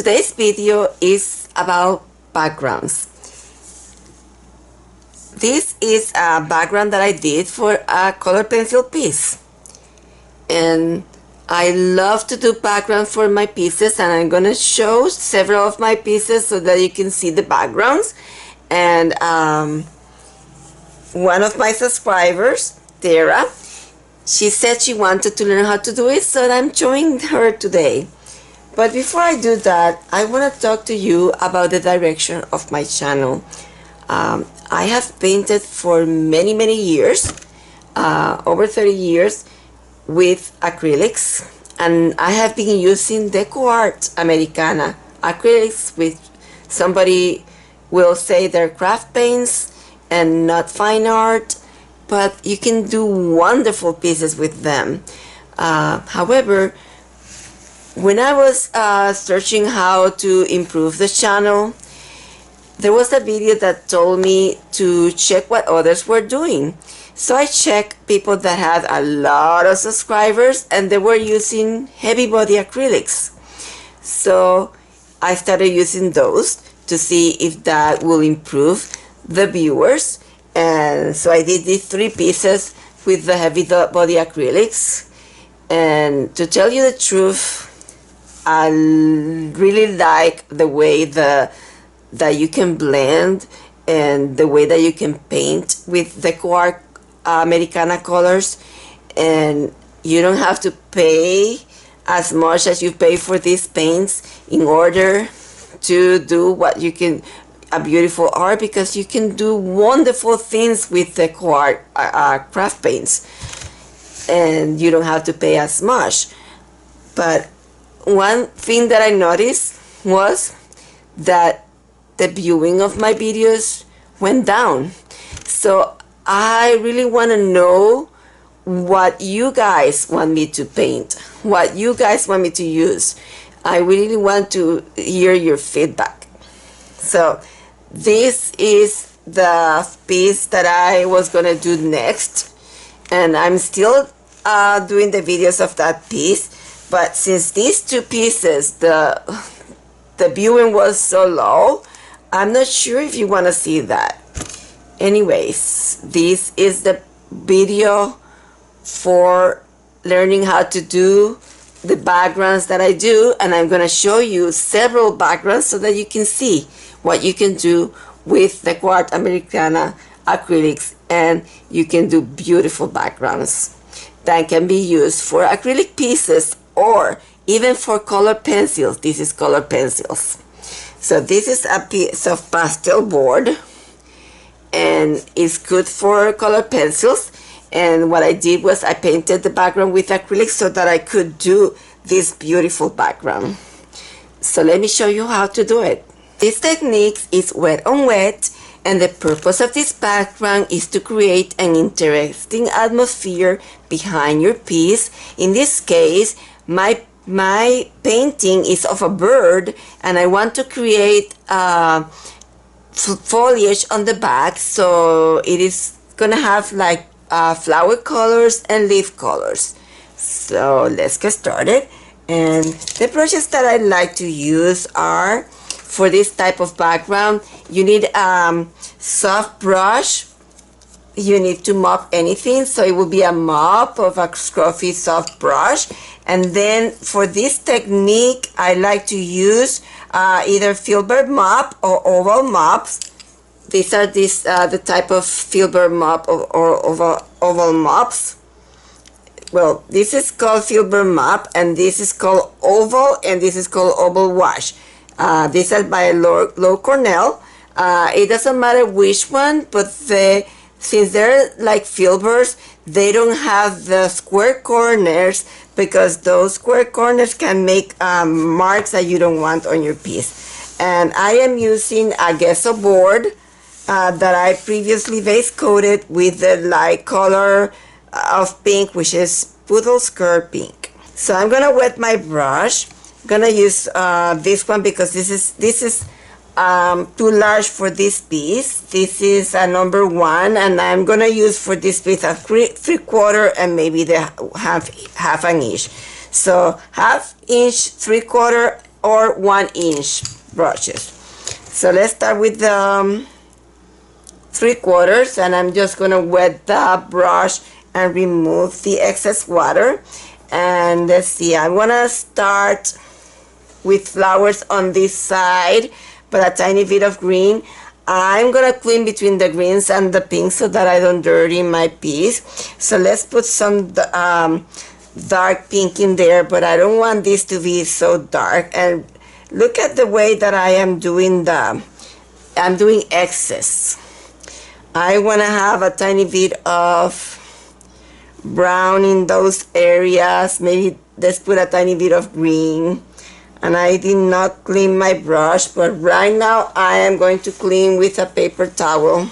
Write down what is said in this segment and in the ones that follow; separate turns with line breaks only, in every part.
Today's video is about backgrounds. This is a background that I did for a color pencil piece, and I love to do background for my pieces, and I'm gonna show several of my pieces so that you can see the backgrounds. And one of my subscribers, Tara, she said she wanted to learn how to do it, so I'm showing her today. But before I do that, I want to talk to you about the direction of my channel. I have painted for many years, over 30 years, with acrylics, and I have been using Deco Art Americana acrylics, which somebody will say they're craft paints and not fine art, but you can do wonderful pieces with them. However, when I was searching how to improve the channel, there was a video that told me to check what others were doing. So I checked people that had a lot of subscribers and they were using heavy body acrylics. So I started using those to see if that will improve the viewers. And so I did these 3 pieces with the heavy body acrylics. And to tell you the truth, I really like the way that you can blend and the way that you can paint with Deco Art Americana colors, and you don't have to pay as much as you pay for these paints in order to do what you can, a beautiful art, because you can do wonderful things with Deco Art craft paints and you don't have to pay as much. But one thing that I noticed was that the viewing of my videos went down. So I really want to know what you guys want me to paint, what you guys want me to use. I really want to hear your feedback. So this is the piece that I was going to do next, and I'm still doing the videos of that piece. But since these 2 pieces, the viewing was so low, I'm not sure if you want to see that. Anyways, this is the video for learning how to do the backgrounds that I do, and I'm going to show you several backgrounds so that you can see what you can do with the Deco Art Americana acrylics, and you can do beautiful backgrounds that can be used for acrylic pieces or even for color pencils. This is color pencils. So this is a piece of pastel board, and it's good for color pencils. And what I did was I painted the background with acrylic so that I could do this beautiful background. So let me show you how to do it. This technique is wet on wet, and the purpose of this background is to create an interesting atmosphere behind your piece. In this case, my painting is of a bird, and I want to create foliage on the back, so it is gonna have like flower colors and leaf colors. So let's get started. And the brushes that I like to use are, for this type of background, you need soft brush. You need to mop anything, so it will be a mop of a scruffy soft brush. And then for this technique, I like to use either filbert mop or oval mops. These are the type of filbert mop or oval mops. Well, this is called filbert mop, and this is called oval, and this is called oval wash. These are by Low Cornell. It doesn't matter which one, but since they're like filberts, they don't have the square corners, because those square corners can make marks that you don't want on your piece. And I am using a gesso board that I previously base coated with the light color of pink, which is Poodle Skirt Pink. So I'm gonna wet my brush. I'm gonna use this one because this is too large for this piece. This is a number 1, and I'm gonna use for this piece a 3/4 and maybe the half an inch. So 1/2 inch, 3/4 or 1-inch brushes. So let's start with the 3/4, and I'm just gonna wet the brush and remove the excess water. And let's see, I wanna start with flowers on this side, but a tiny bit of green. I'm gonna clean between the greens and the pinks so that I don't dirty my piece. So let's put some dark pink in there, but I don't want this to be so dark. And look at the way that I am doing I'm doing excess. I want to have a tiny bit of brown in those areas. Maybe let's put a tiny bit of green. And I did not clean my brush, but right now I am going to clean with a paper towel.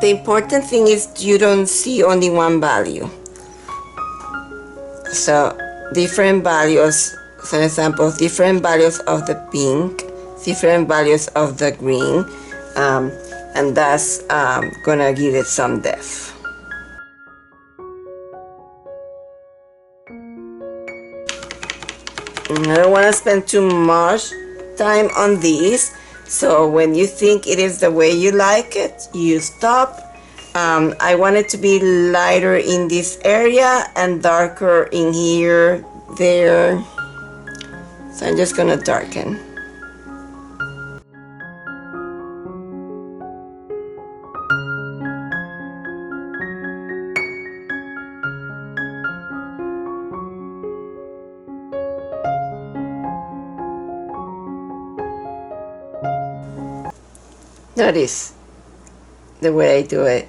The important thing is you don't see only one value. So different values, for example, different values of the pink, different values of the green, and that's gonna give it some depth. And I don't want to spend too much time on these. So when you think it is the way you like it, you stop. I want it to be lighter in this area and darker in here, there. So I'm just gonna darken. Notice the way I do it.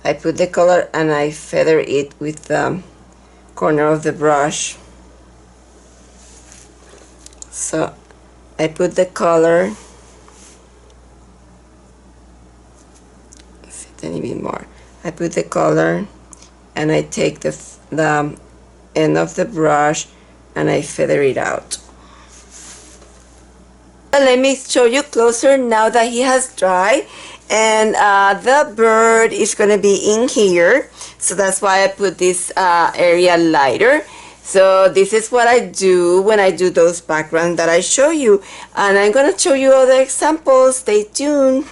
I put the color and I feather it with the corner of the brush. So I put the color, a tiny bit more. I put the color and I take the end of the brush and I feather it out. Let me show you closer now that he has dried, and the bird is going to be in here, so that's why I put this area lighter. So this is what I do when I do those backgrounds that I show you, and I'm going to show you other examples. Stay tuned.